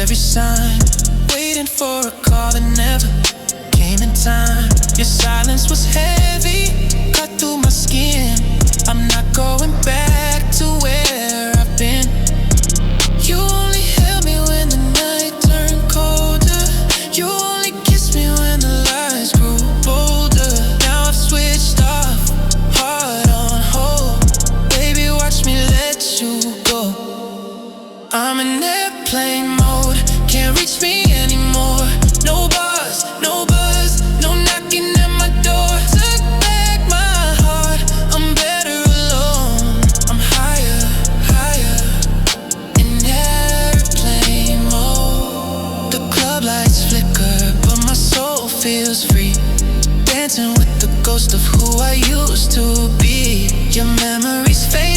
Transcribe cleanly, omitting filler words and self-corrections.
every sign, waiting for a call that never came in time. Your silence was heavy, cut through my skin. I'm not going back to where I've been. You only held me when the night turned colder. You only kissed me when the lies grew bolder. Now I've switched off, heart on hold. Baby, watch me let you go. I'm in airplane mode, can't reach me anymore. No bars, no buzz, no knocking at my door. Took back my heart, I'm better alone. I'm higher, higher, in airplane mode. The club lights flicker, but my soul feels free. Dancing with the ghost of who I used to be. Your memories fade